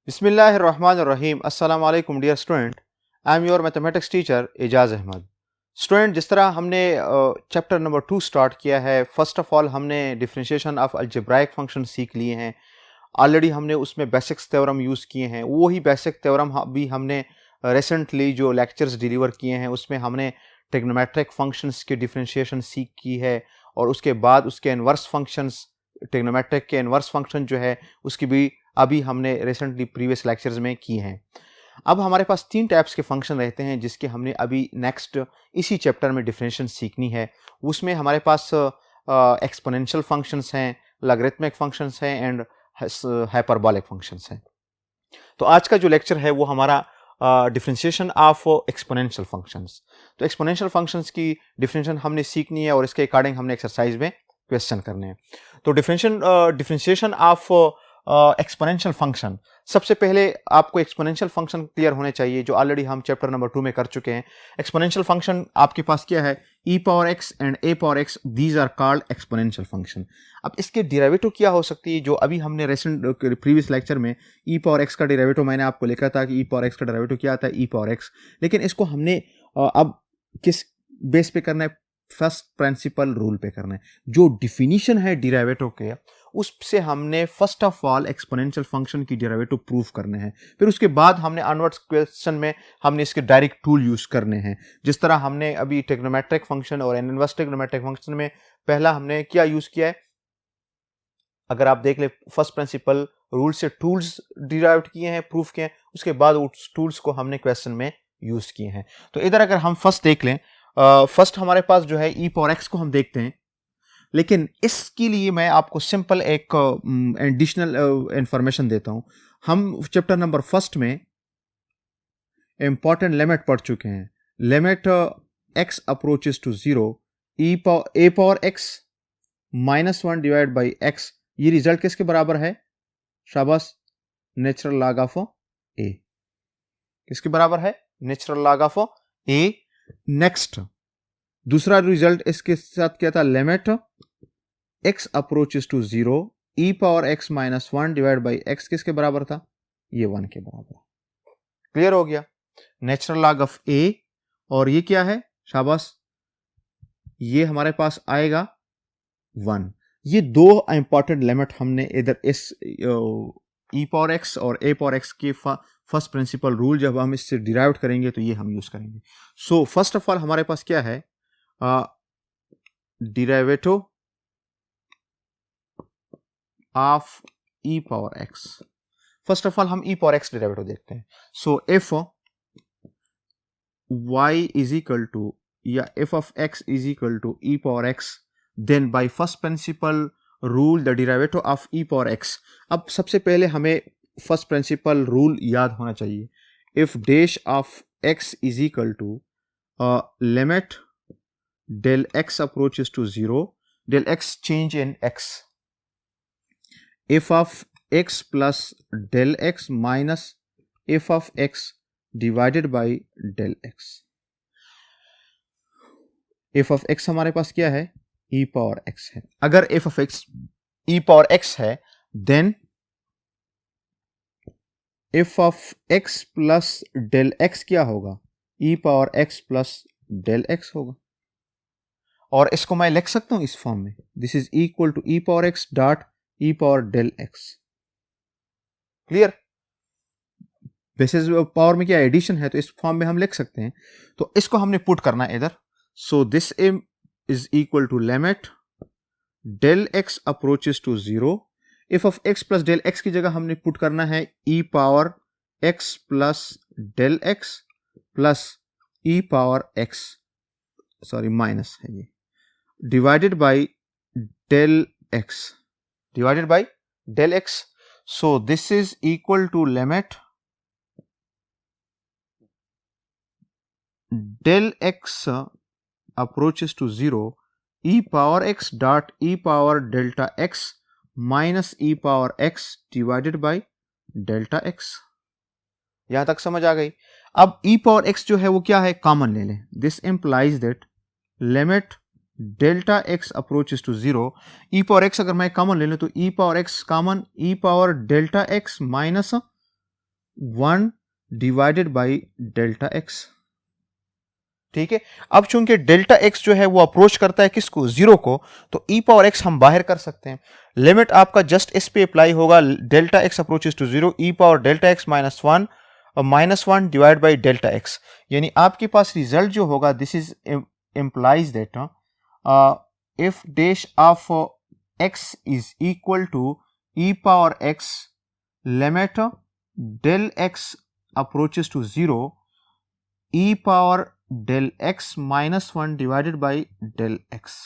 बिस्मिल्लाहिर्रहमानिर्रहीम। अस्सलाम वालेकुम dear student, I am your mathematics teacher Ejaz Ahmad. Student, जिस तरह हमने चैप्टर नंबर 2 स्टार्ट किया है, फर्स्ट ऑफ ऑल हमने डिफरेंशिएशन ऑफ अलजेब्राइक फंक्शन सीख लिए हैं। ऑलरेडी हमने उसमें बेसिक्स थ्योरम यूज़ किए हैं। वही बेसिक थ्योरम भी हमने रिसेंटली जो लेक्चर्स डिलीवर किए हैं उसमें हमने ट्रिग्नोमेट्रिक फंक्शंस की डिफरेंशिएशन सीख की है, और उसके बाद उसके इन्वर्स फंक्शंस, ट्रिग्नोमेट्रिक के इन्वर्स फंक्शन जो है उसकी भी अभी हमने रिसेंटली प्रीवियस लेक्चर्स में की हैं। अब हमारे पास 3 टाइप्स के फंक्शन रहते हैं जिसके हमने अभी नेक्स्ट इसी चैप्टर में डिफरेंशिएशन सीखनी है। उसमें हमारे पास एक्सपोनेंशियल फंक्शंस हैं, लॉगरिथमिक फंक्शंस हैं एंड हाइपरबोलिक फंक्शंस हैं। तो आज का जो लेक्चर है वो हमारा डिफरेंशिएशन ऑफ एक्सपोनेंशियल फंक्शंस। तो एक्सपोनेंशियल फंक्शंस की डिफरेंशिएशन हमने सीखनी है और इसके अकॉर्डिंग हमने एक्सरसाइज में क्वेश्चन करने हैं। तो डिफरेंशिएशन ऑफ एक्सपोनेंशियल फंक्शन, सबसे पहले आपको एक्सपोनेंशियल फंक्शन क्लियर होने चाहिए जो ऑलरेडी हम चैप्टर नंबर 2 में कर चुके हैं। एक्सपोनेंशियल फंक्शन आपके पास क्या है? e power x and a power x, these are called exponential function. अब इसके डेरिवेटिव क्या हो सकती है? जो अभी हमने रिसेंट प्रीवियस लेक्चर में e पावर x का डेरिवेटिव मैंने आपको लिखा था कि e पावर x का डेरिवेटिव क्या आता है? e power x। लेकिन इसको हमने अब किस बेस पे करना है? फर्स्ट प्रिंसिपल रूल पे करना है। जो डिफिनीशन है डेरिवेटिव के, उससे हमने first of all exponential function की डेरिवेटिव प्रूफ करने हैं। फिर उसके बाद हमने ऑनवर्ड्स क्वेश्चन में हमने इसके डायरेक्ट टूल यूज करने हैं। जिस तरह हमने अभी ट्रिग्नोमेट्रिक फंक्शन और इनवर्स ट्रिग्नोमेट्रिक फंक्शन में पहला हमने क्या यूज किया है? अगर आप देख ले, फर्स्ट प्रिंसिपल रूल से टूल्स डिराइव किए हैं, प्रूफ किए हैं, उसके बाद उस टूल्स को हमने क्वेश्चन में यूज किए हैं। तो इधर अगर हम फर्स्ट देख लें, फर्स्ट हमारे पास जो है e पावर x को हम देखते हैं। लेकिन इसके लिए मैं आपको सिंपल एक एडिशनल इंफॉर्मेशन देता हूं। हम चैप्टर नंबर फर्स्ट में इंपॉर्टेंट लिमिट पढ़ चुके हैं। Limit x approaches to 0 a power x -1 divide by x, ये रिजल्ट किसके बराबर है? शाबाश, नेचुरल लॉग ऑफ a। किसके बराबर है? Natural log of a। Next दूसरा रिजल्ट इसके साथ क्या था? Limit x approaches to 0 e power x -1 divide by x किसके बराबर था? ये 1 के बराबर। क्लियर हो गया? नेचुरल लॉग ऑफ a, और ये क्या है? शाबाश, ये हमारे पास आएगा 1। ये दो इंपॉर्टेंट लिमिट हमने इधर इस e पावर x और a पावर x के फर्स्ट प्रिंसिपल रूल जब हम इससे डिराइव करेंगे तो ये हम यूज करेंगे। सो फर्स्ट ऑफ ऑल हमारे पास क्या है? Derivative of e power x। First of all हम e पावर x डेरिवेटिव देखते हैं। So if y is equal to, या f of x is equal to e power x, then by first principle rule the derivative of e power x। अब सबसे पहले हमें first principle rule याद होना चाहिए। If dash of x is equal to limit del x approaches to 0, del x change in x, f of x plus del x minus f of x divided by del x। f of x हमारे पास क्या है? e power x है। अगर f of x e power x है, then f of x plus del x क्या होगा? e power x plus del x होगा। और इसको मैं लिख सकता हूं इस फॉर्म में, this is equal to e power x dot e power del x। Clear? Basis power में क्या एडिशन है, तो इस फॉर्म में हम लिख सकते हैं। तो इसको हमने पुट करना है इधर। So this is equal to limit del x approaches to 0, if of x plus del x की जगह हमने पुट करना है e power x plus del x plus e power x, sorry minus है ये, divided by del x, divided by del x। So this is equal to limit del x approaches to 0 e power x dot e power delta x minus e power x divided by delta x। यहां तक समझ आ गई? अब e power x जो है वो क्या है? कॉमन ले लें। This implies that limit delta x approaches to 0, e power x अगर मैं कॉमन ले लूं तो e power x common, e power delta x minus 1 divided by delta x. ठीक है, अब चूंकि डेल्टा एक्स जो है वो अप्रोच करता है किसको, जीरो को, तो ई पावर एक्स हम बाहर कर सकते हैं। लिमिट आपका जस्ट इस पे अप्लाई होगा, delta x approaches to zero, e power delta x -1 और -1 डिवाइड बाई डेल्टा एक्स। यानी आपके पास रिजल्ट जो होगा, this is implies that if dash of x is equal to e power x limit del x approaches to 0 e power del x -1 divided by del x।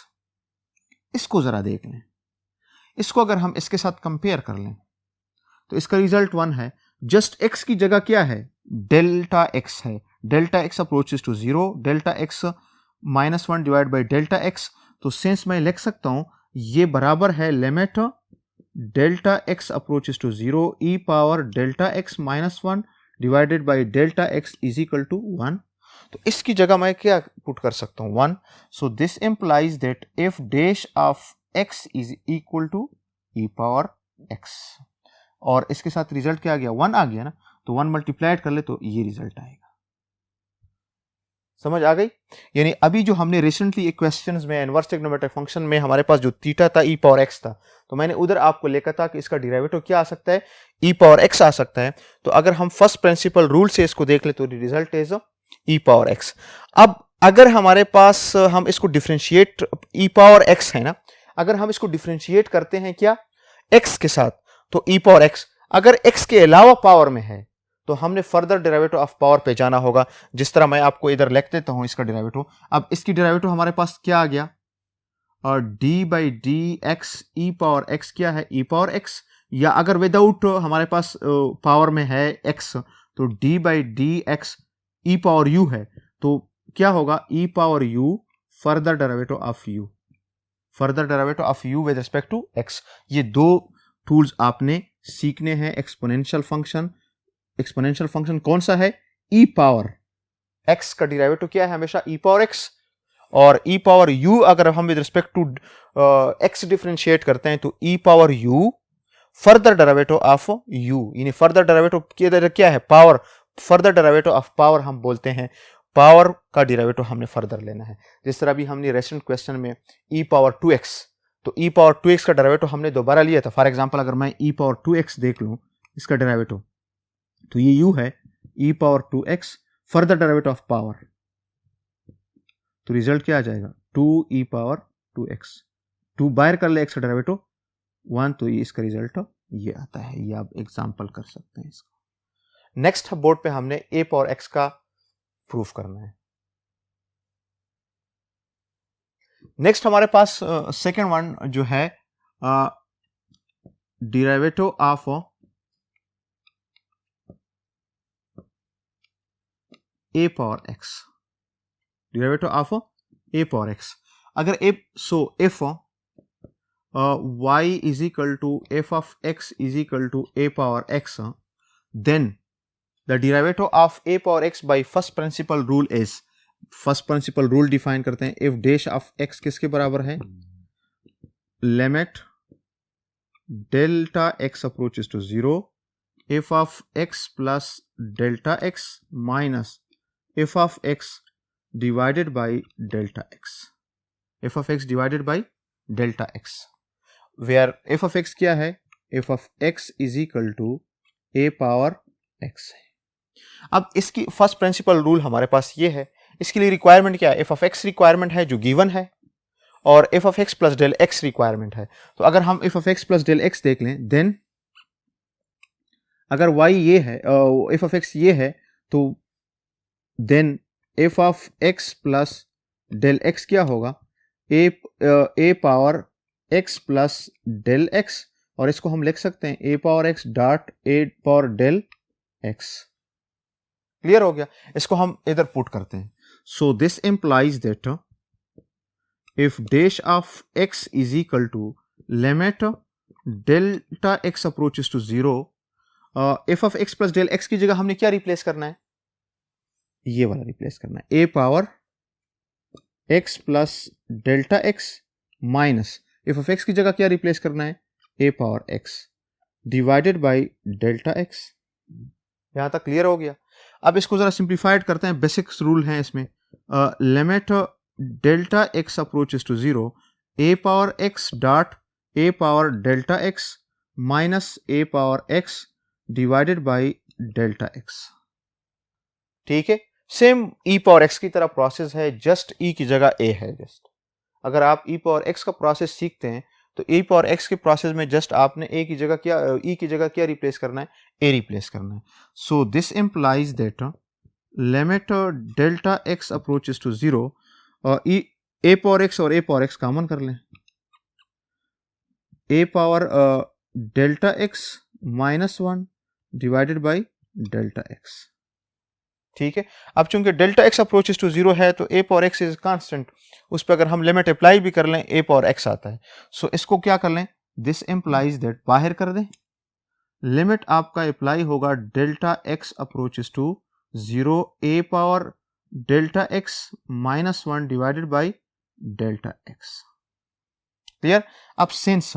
इसको जरा देख लें, इसको अगर हम इसके साथ कंपेयर कर लें तो इसका रिजल्ट 1 है। जस्ट x की जगह क्या है, डेल्टा x है। Delta x approaches to 0, delta x -1 divide by delta x. तो सिंस मैं लिख सकता हूं ये बराबर है limit delta x approaches to 0 e power delta x -1 divided by delta x is equal to 1। तो इसकी जगह मैं क्या पुट कर सकता हूं, 1। So this implies that if dash of x is equal to e power x, और इसके साथ रिजल्ट क्या आ गया, 1 आ गया ना, तो 1 मल्टीप्लाइड कर ले तो ये रिजल्ट आएगा। समझ आ गई? यानी अभी जो हमने रिसेंटली एक क्वेश्चंस में इनवर्स ट्रिग्नोमेट्रिक फंक्शन में हमारे पास जो थीटा था ई पावर एक्स था, तो मैंने उधर आपको लिखा था कि इसका डेरिवेटिव क्या आ सकता है, ई पावर एक्स आ सकता है। तो अगर हम फर्स्ट प्रिंसिपल रूल से इसको देख ले तो result is E power x. अब अगर हमारे पास हम इसको डिफरेंशिएट, ई पावर एक्स है ना, अगर हम इसको डिफरेंशिएट करते हैं क्या एक्स के साथ, तो ई पावर एक्स अगर एक्स के अलावा पावर में है तो हमने फर्दर डेरिवेटिव ऑफ पावर पे जाना होगा। जिस तरह मैं आपको इधर लिख देता हूं इसका डेरिवेटिव। अब इसकी डेरिवेटिव हमारे पास क्या आ गया, और D by d x e power x क्या है, ई पावर एक्स, या अगर विदाउट हमारे पास पावर में है एक्स तो d by d x e power u है, तो क्या होगा e power u further derivative of u, further derivative of u with respect to x. ये दो टूल्स आपने सीखने हैं। एक्सपोनेंशियल फंक्शन, एक्सपोनेंशियल फंक्शन कौन सा है, ई पावर एक्स का डेरिवेटिव क्या है हमेशा ई पावर एक्स, और ई पावर यू अगर हम with respect to x differentiate करते हैं तो e power u further derivative of u, यानी फर्दर डेरिवेटिव क्या है, power, further derivative of power हम बोलते हैं। पावर का डेरिवेटिव हमने फर्दर लेना है। जिस तरह भी हमने रेसेंट क्वेश्चन में ई पावर 2x, तो ई पावर 2x का डेरिवेटिव हमने दोबारा लिया था। फॉर एग्जांपल अगर मैं ई पावर 2x देख लूं इसका डेरिवेटिव, तो ये u है e power 2x further derivative of power, तो रिजल्ट क्या आ जाएगा 2 e पावर 2x। 2 बाहर कर ले x का डेरिवेटिव 1, तो ये इसका रिजल्ट ये आता है। ये आप एग्जांपल कर सकते हैं इसको। नेक्स्ट बोर्ड पे हमने a पावर x का प्रूफ करना है। नेक्स्ट हमारे पास सेकेंड वन जो है derivative of a power x, derivative of a power x। अगर if y is equal to f of x is equal to a power x, then the derivative of a power x by first principle rule is, first principle rule define करते हैं, if dash of x किसके बराबर है, limit delta x approaches to 0 f of x plus delta x minus f of x divided by delta x, f of x divided by delta x, where f of x क्या है, f of x is equal to a power x है। अब इसकी first principle rule हमारे पास ये है। इसके लिए रिक्वायरमेंट क्या है, f of x रिक्वायरमेंट है जो गिवन है, और f of x plus del x requirement है। तो अगर हम f of x plus del x देख लें, देन अगर y ये है, f of x ये है, तो then f of x plus del x क्या होगा, a power x plus del x, और इसको हम लिख सकते हैं a power x dot a power del x। Clear हो गया? इसको हम इधर पुट करते हैं। So this implies that if dash of x is equal to limit delta x approaches to 0, f of x plus del x की जगह हमने क्या रिप्लेस करना है, ये वाला रिप्लेस करना है, a power x plus delta x minus f of x की जगह क्या रिप्लेस करना है, a power x divided by delta x। यहाँ तक क्लियर हो गया। अब इसको ज़रा सिंप्लीफाइड करते हैं, बेसिक्स रूल हैं इसमें। Limit delta x approaches to 0 a power x dot a power delta x minus a power x divided by delta x. ठीक है, सेम ई पावर एक्स की तरह प्रोसेस है, जस्ट ई की जगह ए है। जस्ट अगर आप ई पावर एक्स का प्रोसेस सीखते हैं तो ई पावर एक्स के प्रोसेस में जस्ट आपने ए की जगह क्या, ई की जगह क्या रिप्लेस करना है, ए रिप्लेस करना है। So this implies that limit delta x approaches to 0 a power x और ए पावर एक्स कॉमन कर लें, a power delta x minus 1 divided by delta x. ठीक है, अब चूंकि डेल्टा एक्स अप्रोचेस टू 0 है तो a power x is constant, उस पर अगर हम लिमिट अप्लाई भी कर लें ए पावर एक्स आता है। सो इसको क्या कर लें, दिस इंप्लाइज दैट बाहर कर दें, लिमिट आपका अप्लाई होगा delta x approaches to 0 a power delta x minus 1 divided by delta x. Clear. अब सिंस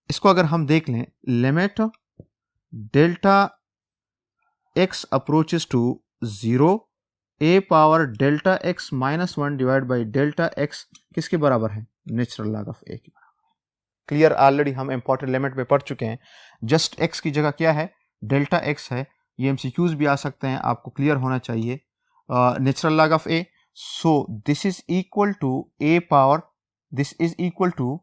इसको अगर हम देख लें, limit delta x approaches to 0 a power delta x minus 1 divide by delta x किसके बराबर है, नेचुरल लॉग ऑफ ए के बराबर है। क्लियर, ऑलरेडी हम इंपॉर्टेंट लिमिट पे पढ़ चुके हैं। जस्ट एक्स की जगह क्या है, डेल्टा एक्स है। ये एमसीक्यूज भी आ सकते हैं, आपको क्लियर होना चाहिए। Natural log of a, so this is equal to a power, this is equal to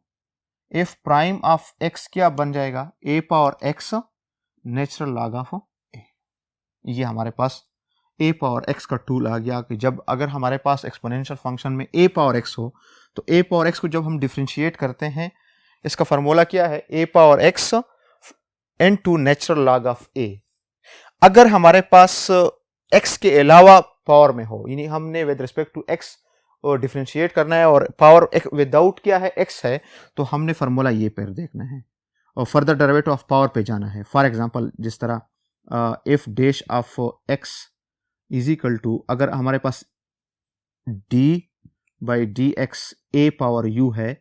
f prime of x क्या बन जाएगा, a power x natural log of a. ये हमारे पास ए पावर एक्स का टूल आ गया कि जब अगर हमारे पास एक्सपोनेंशियल फंक्शन में ए पावर एक्स हो तो ए पावर एक्स को जब हम डिफरेंशिएट करते हैं, इसका फार्मूला क्या है, a power x into natural log of a. अगर हमारे पास एक्स के अलावा पावर में हो, यानी हमने with respect to x differentiate करना है और पावर विदाउट क्या है, एक्स है, तो हमने फार्मूला ये पर देखना है और फर्दर डेरिवेटिव ऑफ पावर पे जाना है। फॉर एग्जांपल जिस तरह if dash of x is equal to, अगर हमारे पास d by d x a power u है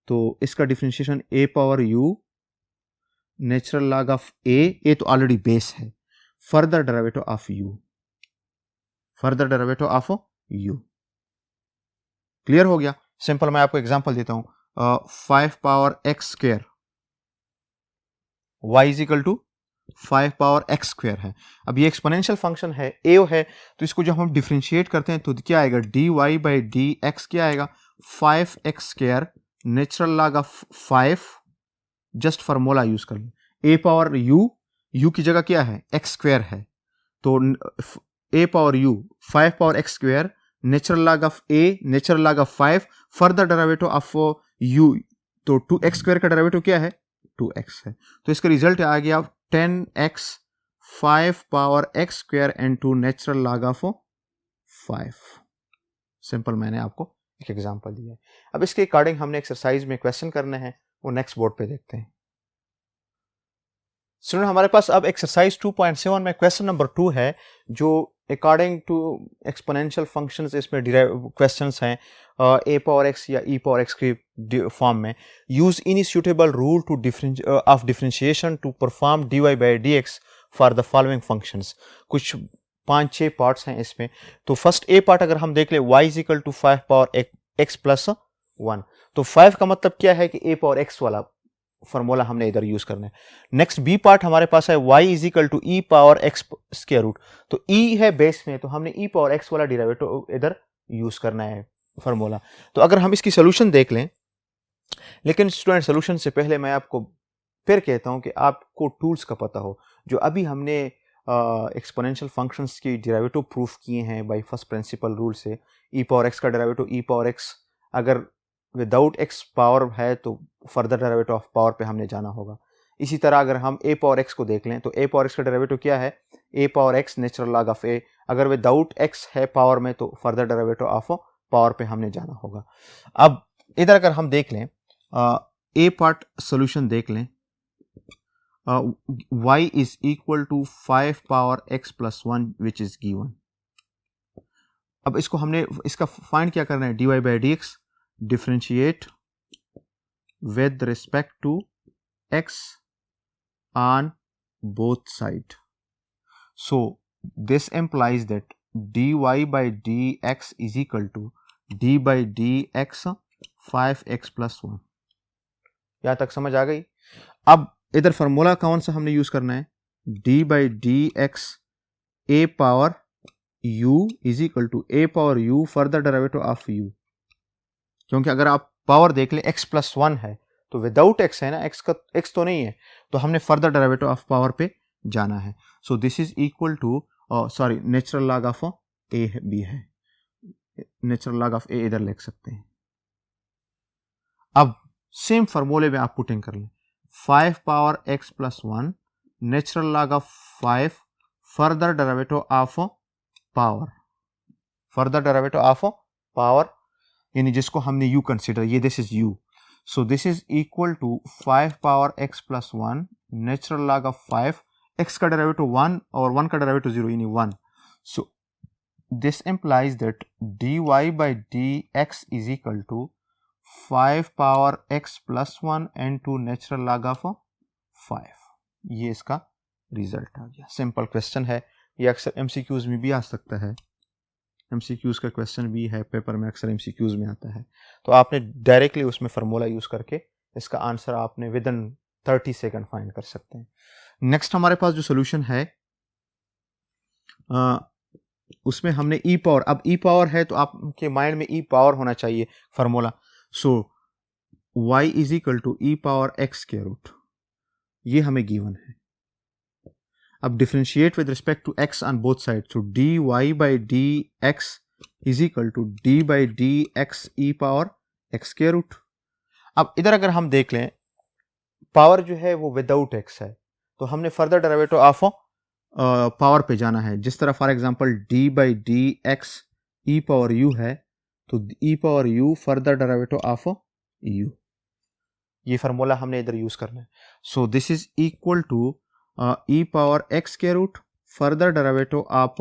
तो इसका differentiation a power u natural log of a तो ऑलरेडी बेस है, further derivative of u, further derivative of u. Clear हो गया। सिंपल मैं आपको एग्जांपल देता हूं, 5 power x square y is equal to 5 power x square है। अब ये एक्सपोनेंशियल फंक्शन है, ए है, तो इसको जब हम डिफरेंशिएट करते हैं तो क्या आएगा, d y by d x क्या आएगा, 5 x square natural log of 5, just formula use कर लें, ए पावर यू, यू की जगह क्या है, एक्स स्क्वायर है, तो a power u 5 power x square natural log of a natural log of 5, further derivative of u, तो 2x square का डेरिवेटिव क्या है, 2x है। तो इसका रिजल्ट आ गया 10x 5 power x square into natural log of 5। Simple मैंने आपको एक एग्जांपल दिया है। अब इसके अकॉर्डिंग हमने एक्सरसाइज में क्वेश्चन करने हैं, वो नेक्स्ट बोर्ड पे देखते हैं। स्टूडेंट हमारे पास अब एक्सरसाइज 2.7 में क्वेश्चन नंबर 2 है, जो अकॉर्डिंग टू एक्सपोनेंशियल फंक्शंस इसमें क्वेश्चंस हैं ए पावर एक्स या ई पावर एक्स की फॉर्म में। Use any suitable rule to of differentiation to perform d y by d x for the following functions. कुछ 5-6 parts हैं इसमें। तो first A part अगर हम देख ले, y is equal to 5 power x plus 1, तो 5 का मतलब क्या है कि ए पावर एक्स वाला फॉर्मूला हमने इधर यूज करना है। नेक्स्ट बी पार्ट हमारे पास है y is equal to e power x square root, तो e है बेस में, तो हमने ई पावर एक्स वाला डेरिवेटिव इधर यूज करना है फॉर्मूला। तो अगर हम इसकी सोल्यूशन देख लें, लेकिन स्टूडेंट सोल्यूशन से पहले मैं आपको फिर कहता हूं कि आपको टूल्स का पता हो। जो अभी हमने एक्सपोनेंशियल फंक्शंस की डेरिवेटिव प्रूफ किए हैं बाय फर्स्ट प्रिंसिपल रूल से, ई पावर एक्स का डेरिवेटिव ई पावर एक्स अगर विदाउट एक्स पावर है तो फर्दर डेरिवेटिव ऑफ पावर पे हमने जाना होगा। इसी तरह अगर हम ए पावर एक्स को देख लें तो ए पावर एक्स का डेरिवेटिव क्या है, a power x natural log of a, अगर विदाउट एक्स है पावर में तो फर्दर डेरिवेटिव ऑफ पावर पे हमने जाना होगा। अब इधर अगर हम देख लें ए पार्ट सोल्यूशन देख लें, y is equal to 5 power x plus 1 which is given. अब इसको हमने इसका फाइंड क्या करना है, dy by d x differentiate with respect to x on both side. So this implies that dy by dx is equal to d by dx 5x plus 1. यहाँ तक समझ आ गई? अब इधर फार्मूला कौन सा हमने यूज करना है? d by dx a power u is equal to a power u further derivative of u. क्योंकि अगर आप पावर देख ले x प्लस 1 है तो विदाउट x है ना, x तो नहीं है, तो हमने फर्दर डेरिवेटिव ऑफ पावर पे जाना है. So this is equal to sorry natural log of a भी है, नेचुरल लॉग ऑफ a इधर लिख सकते हैं. अब सेम फार्मूले में आप पुटिंग कर लें 5 power x plus 1 natural log of 5 further derivative of power, further derivative of power यानी जिसको हमने u कंसीडर, ये this is u. So this is equal to 5 power x plus 1 natural log of 5, x का derivative 1 और 1 का derivative 0 यानी 1. So this implies that dy by dx is equal to 5 power x plus 1 into natural log of 5. ये इसका result आ गया. Simple question है, ये अक्सर एमसीक्यूज में भी आ सकता है, एमसीक्यूज का क्वेश्चन भी है पेपर में, अक्सर एमसीक्यूज में आता है. तो आपने डायरेक्टली उसमें फार्मूला यूज करके इसका आंसर आपने विद इन 30 सेकंड फाइंड कर सकते हैं. नेक्स्ट हमारे पास जो सोल्यूशन है उसमें हमने ई पावर, अब ई पावर है तो आपके माइंड में ई पावर होना चाहिए formula. So y is equal to e power x के रूट, ये हमें गिवन है. अब differentiate with respect to x on both side. So dy by dx is equal to d by dx e power x के root. अब इधर अगर हम देख लें पावर जो है वो विदाउट x है, तो हमने फर्दर डेरिवेटिव ऑफ पावर पे जाना है. जिस तरह for example d by dx e power u है, तो e power u further derivative of u, ये फार्मूला हमने इधर यूज करना है. So this is equal to e power x के root further derivative of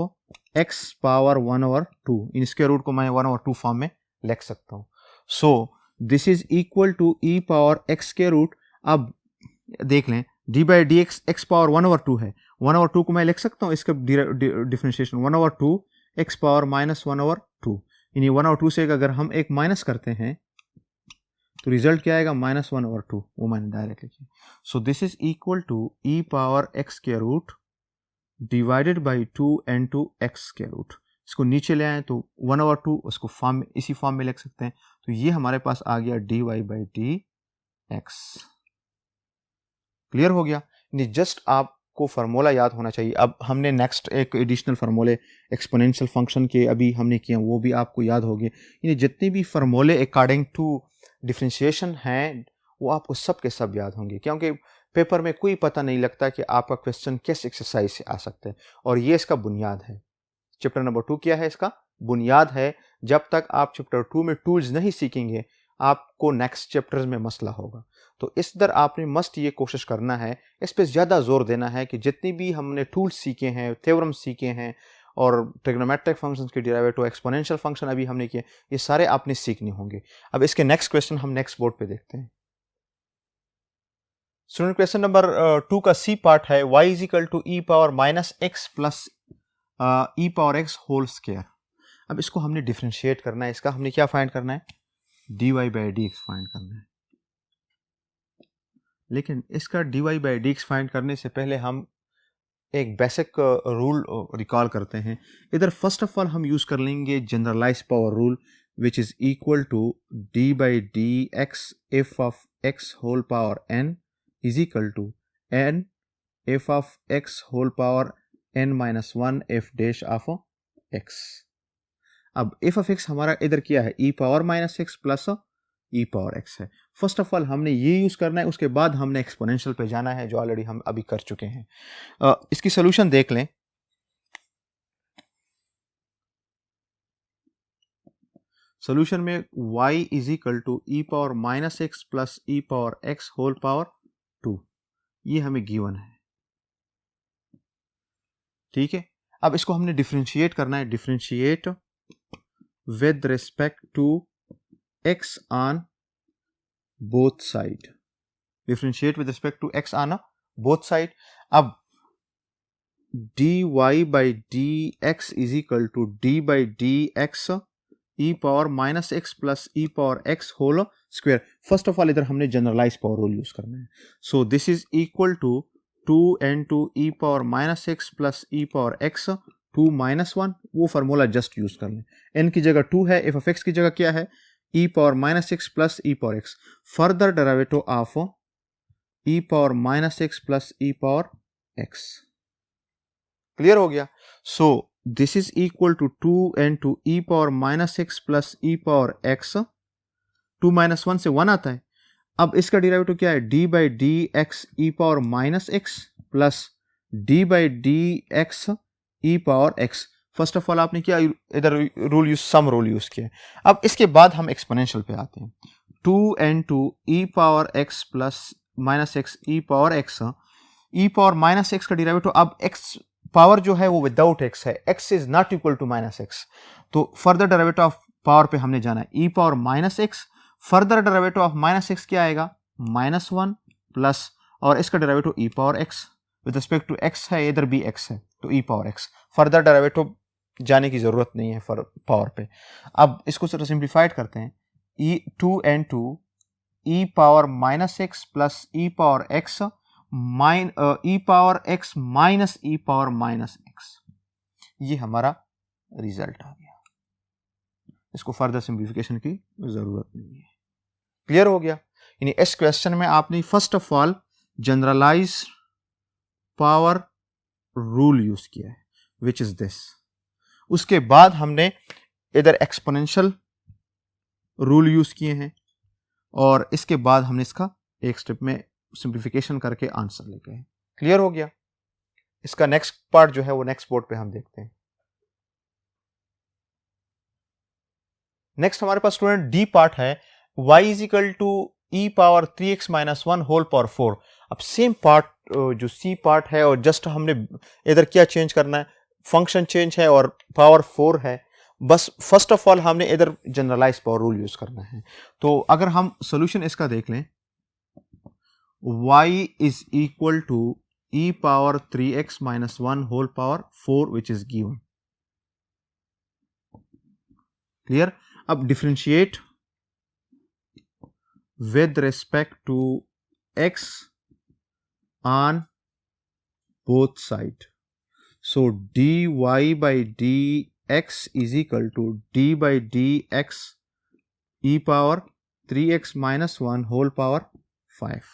x power 1 over 2. इन इसके रूट को मैं 1 ओवर 2 फॉर्म में लिख सकता हूँ. So this is equal to e power x के रूट. अब देख लें d बाई डी एक्स पावर 1 ओवर 2 है, 1 ओवर 2 को मैं लिख सकता हूँ इसका differentiation 1 over 2 x power minus 1 over 2. यानी 1 ओवर 2 से अगर हम एक माइनस करते हैं तो रिजल्ट क्या आएगा? माइनस 1 ओवर 2, वो मैंने डायरेक्ट लिखी. So this is equal to e power x के root divided by 2 into x के रूट. इसको नीचे ले आए तो 1 ओवर 2 उसको फॉर्म इसी फॉर्म में लिख सकते हैं. तो ये हमारे पास आ गया dy by d x. Clear हो गया? जस्ट आपको फार्मूला याद होना चाहिए. अब हमने नेक्स्ट एक एडिशनल फार्मूले एक्सपोनेंशियल फंक्शन के अभी हमने किए, वो भी आपको याद होंगे. यानी जितने भी फार्मूले अकॉर्डिंग टू डिफरेंशिएशन हैं वो आपको सब के सब याद होंगे, क्योंकि पेपर में कोई पता नहीं लगता कि आपका क्वेश्चन किस एक्सरसाइज से आ सकता है. और ये इसका बुनियाद है. चैप्टर नंबर 2 क्या है? इसका बुनियाद है. जब तक आप चैप्टर 2 में टूल्स नहीं सीखेंगे आपको नेक्स्ट चैप्टर्स में मसला होगा. तो इस दर आपने मस्ट ये कोशिश करना है, इस पर ज़्यादा जोर देना है कि जितनी भी हमने टूल्स सीखे हैं, थ्योरम सीखे हैं और ट्रिग्नोमेट्रिक फंक्शंस के डेरिवेटिव, एक्सपोनेंशियल फंक्शन अभी हमने किए, ये सारे आपने सीखने होंगे. अब इसके नेक्स्ट क्वेश्चन हम नेक्स्ट बोर्ड पे देखते हैं. स्टूडेंट क्वेश्चन नंबर 2 का सी पार्ट है y is equal to e power minus x plus e power x whole square. अब इसको हमने डिफरेंशिएट करना है. इसका हमने क्या फाइंड करना है? dy by d x find करना है. लेकिन इसका dy by d x find करने से पहले हम एक बेसिक रूल रिकॉल करते हैं. इधर फर्स्ट ऑफ ऑल हम यूज कर लेंगे generalize power rule, which is equal to d by d x f of x whole power n is equal to n f of x whole power n minus 1 f dash of x. अब f of x हमारा इधर क्या है? E power minus x plus e power x है. First of all हमने ये use करना है, उसके बाद हमने एक्सपोनेंशियल पे जाना है, जो ऑलरेडी हम अभी कर चुके हैं. इसकी सोल्यूशन देख लें. सोल्यूशन में y is equal to e power minus x plus e power x whole power 2, ये हमें गिवन है. ठीक है. अब इसको हमने डिफरेंशिएट करना है. Differentiate with respect to x on both side. Differentiate with respect to x on both side. अब d y by d x is equal to d by d x e power minus x plus e power x whole square. First of all इधर हमने generalize power rule use करना है। So this is equal to 2n2 e power minus x plus e power x 2 minus 1, वो formula just use कर लें। n की जगह 2 है, एफ ऑफ एक्स की जगह क्या है, e power minus x plus e power x. Further derivative of e power minus x plus e power x. Clear हो गया। So this is equal to 2n2 e power minus x plus e power x. 2 minus 1 से 1 आता है। अब इसका derivative क्या है, d by d x e power minus x plus D by d x e power x. First of all आपने क्या इधर rule use, sum rule use किया। अब इसके बाद हम एक्सपोनेंशियल पे आते हैं। 2n2 e power x plus minus x e power x. E power minus x का डेरिवेटिव, अब एक्स पावर जो है वो विदाउट एक्स है, x is not equal to minus x, तो फर्दर डेरिवेटिव ऑफ पावर पे हमने जाना है। E power minus x, further derivative of minus x क्या आएगा, माइनस 1 प्लस, और इसका derivative e power x with respect to x है, इधर भी एक्स है तो e power x. Further derivative जाने की जरूरत नहीं है फॉर पावर पे। अब इसको सिंप्लीफाइड करते हैं। ई 2n2 e power minus x plus e power x e power x minus ई पावर माइनस एक्स, ये हमारा रिजल्ट आ गया। इसको फर्दर सिंप्लीफिकेशन की जरूरत नहीं है। क्लियर हो गया। यानी इस क्वेश्चन में आपने first of all generalize power rule use किया है, विच इज दिस। उसके बाद हमने इधर एक्सपोनेंशियल रूल यूज किए हैं, और इसके बाद हमने इसका एक स्टेप में सिंप्लीफिकेशन करके आंसर लेके आए। क्लियर हो गया। इसका नेक्स्ट पार्ट जो है वो नेक्स्ट बोर्ड पे हम देखते हैं। नेक्स्ट हमारे पास स्टूडेंट डी पार्ट है, y is equal to e power 3x minus 1 whole power 4। अब सेम पार्ट जो सी पार्ट है, और जस्ट हमने इधर क्या चेंज करना है, फंक्शन चेंज है और पावर 4 है। बस फर्स्ट ऑफ ऑल हमने इधर जनरलाइज पावर रूल यूज करना है। तो अगर हम सोल्यूशन इसका देख लें, y is equal to e power 3x minus 1 whole power 4 which is given. Clear. अब differentiate with respect to x on both side. So dy by dx is equal to d by dx e power 3x minus 1 whole power 5.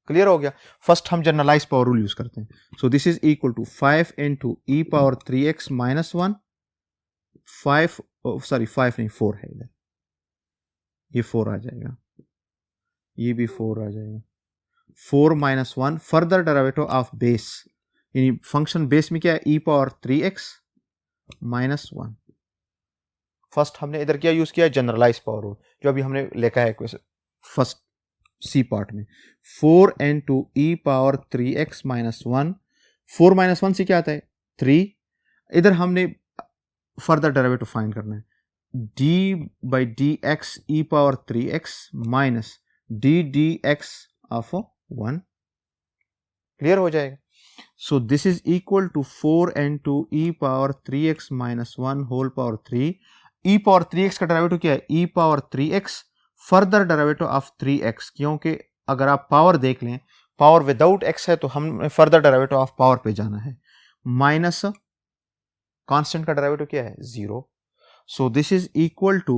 Clear हो गया। First हम generalise power rule use करते हैं। So this is equal to 5 into e power 3x minus 1 5 नहीं 4 है इधर, ये 4 आ जाएगा, ये भी 4 आ जाएगा। 4 minus 1 further derivative of base, यानी फंक्शन बेस में क्या है, e power 3x minus 1। First हमने इधर क्या यूज किया है, जनरलाइज पावर रूल, जो अभी हमने लिखा है फर्स्ट सी पार्ट में। 4n2 ई पावर 3x माइनस 1, 4 माइनस 1 से क्या आता है 3। इधर हमने फर्दर डेरिवेटिव फाइंड करना है, d by dx e power 3x minus d dx of 1। Clear हो जाएगा। So this is equal to 4n2 e power 3x minus 1 whole power 3। e power 3x का डेरिवेटिव क्या है, e power 3x further derivative of 3x, क्योंकि अगर आप power देख लें, पावर विदाउट x है तो हम फर्दर डेरिवेटिव ऑफ पावर पे जाना है। माइनस कांस्टेंट का डेरिवेटिव क्या है 0। So this is equal to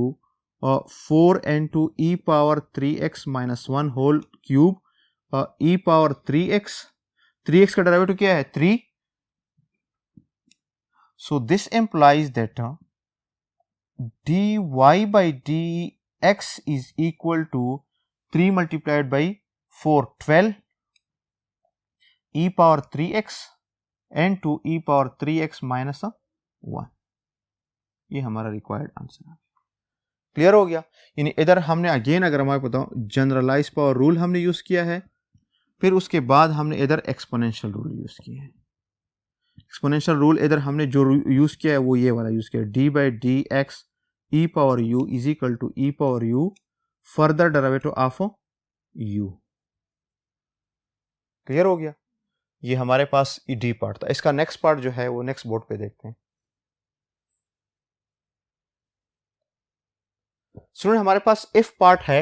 4n2 e power 3x minus 1 whole cube e power 3x का डेरिवेटिव क्या है 3। So this implies that dy by dx is equal to 3 multiplied by 4 12 e power 3x and 2 e power 3x minus 1। ये हमारा required answer है। Clear हो गया। यानी इधर हमने अगेन, अगर मैं बताऊं, जनरलाइज पावर रूल हमने यूज किया है, फिर उसके बाद हमने इधर एक्सपोनेंशियल रूल यूज किया है। एक्सपोनेंशियल रूल इधर हमने जो यूज किया है वो ये वाला यूज किया है, d by d x e power u is equal to e power u further derivative of u. Clear हो गया। ये हमारे पास डी पार्ट था। इसका नेक्स्ट पार्ट जो है वो नेक्स्ट बोर्ड पे देखते हैं। स्टूडेंट हमारे पास इफ पार्ट है,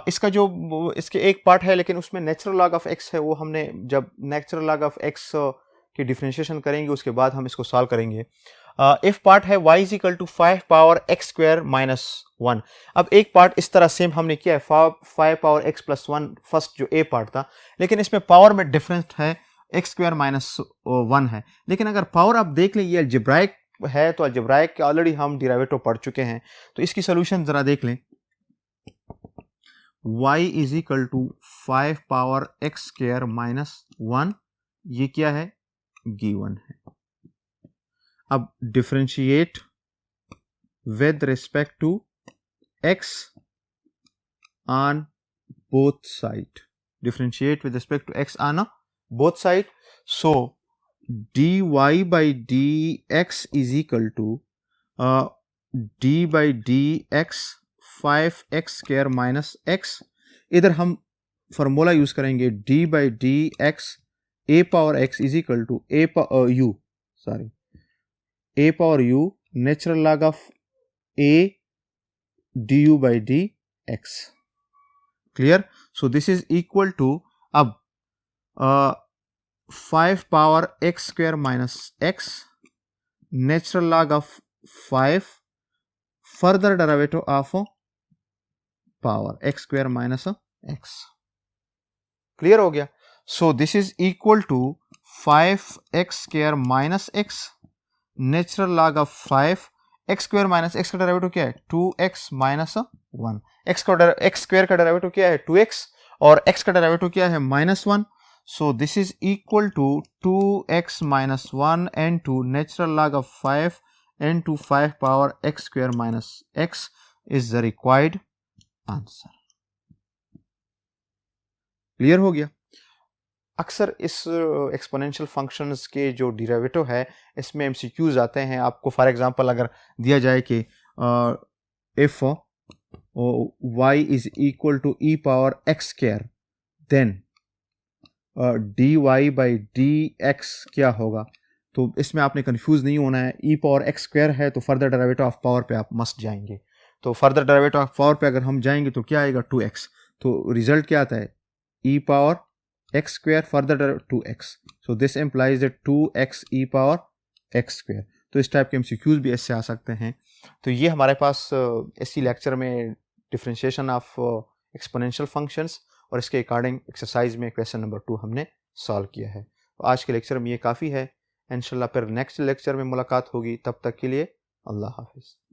इसका जो इसके एक पार्ट है लेकिन उसमें नेचुरल लॉग ऑफ एक्स है, वो हमने जब नेचुरल लॉग ऑफ एक्स की डिफरेंशिएशन करेंगे उसके बाद हम इसको सॉल्व करेंगे। इफ पार्ट है y is equal to 5 power x square minus 1। अब एक पार्ट इस तरह सेम हमने किया है 5 पावर x प्लस 1, फर्स्ट जो a पार्ट था, लेकिन इसमें पावर में डिफरेंस है x स्क्वायर माइनस 1 है। लेकिन अगर पावर आप देख लें ये अलजेब्राइक है, तो अलजेब्राइक के ऑलरेडी हम डिराइवेटिव पढ़ चुके हैं, तो इसकी सोल्यूशन जरा देख लें। y is equal to 5 power x square minus 1, ये क्या है, गिवन है। अब differentiate with respect to x on both side, differentiate with respect to x on both side. So dy by dx is equal to d by dx 5x square minus x। इधर हम formula use करेंगे d by dx a power x is equal to a power u natural log of a du by dx। Clear? So this is equal to, अब 5 power x square minus x natural log of 5 further derivative of power x square minus x। Clear हो गया? So this is equal to 5x square minus x natural log of 5 x square minus x का derivative क्या है, 2x minus 1। x square का derivative क्या है, 2x, और x का डेरिवेटिव क्या है, -1। So this is equal to 2x minus 1 into natural log of 5 into 5 power x square minus x is the required answer। Clear हो गया? अक्सर इस एक्सपोनेंशियल फंक्शंस के जो डेरिवेटिव है इसमें एमसीक्यूज आते हैं। आपको फॉर एग्जांपल अगर दिया जाए कि if y is equal to e power x square, then dy by dx क्या होगा, तो इसमें आपने कंफ्यूज नहीं होना है। e पावर x स्क्वायर है तो फर्दर डेरिवेटिव ऑफ पावर पे आप मस्ट जाएंगे, तो फर्दर डेरिवेटिव ऑफ पावर पे अगर हम जाएंगे तो क्या आएगा, 2x। तो रिजल्ट क्या आता है, e power x square further 2x, so this implies that 2x e power x square. तो इस टाइप के एमसीक्यूज भी ऐसे आ सकते हैं। तो ये हमारे पास इसी लेक्चर में डिफरेंशिएशन ऑफ एक्सपोनेंशियल फंक्शंस और इसके अकॉर्डिंग एक्सरसाइज में क्वेश्चन नंबर 2 हमने सॉल्व किया है। तो आज के लेक्चर में ये काफ़ी है। इंशाल्लाह फिर नेक्स्ट लेक्चर में मुलाकात होगी, तब तक के लिए अल्लाह हाफिज़।